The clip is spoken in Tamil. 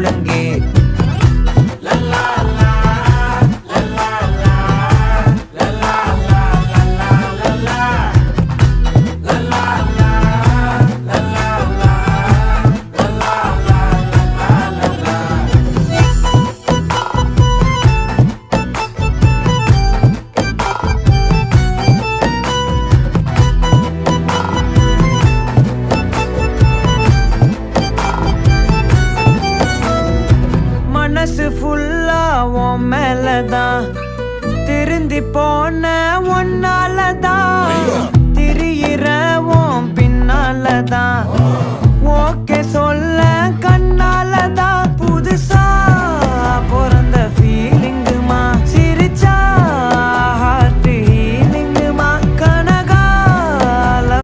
முழங்கே மனசு ஃபுல்லா உன் மேலதான் திருந்தி போன ஒன்னாலதான் திரியிற உன் பின்னாலதான் ஓகே சொல்ல கண்ணாலதான்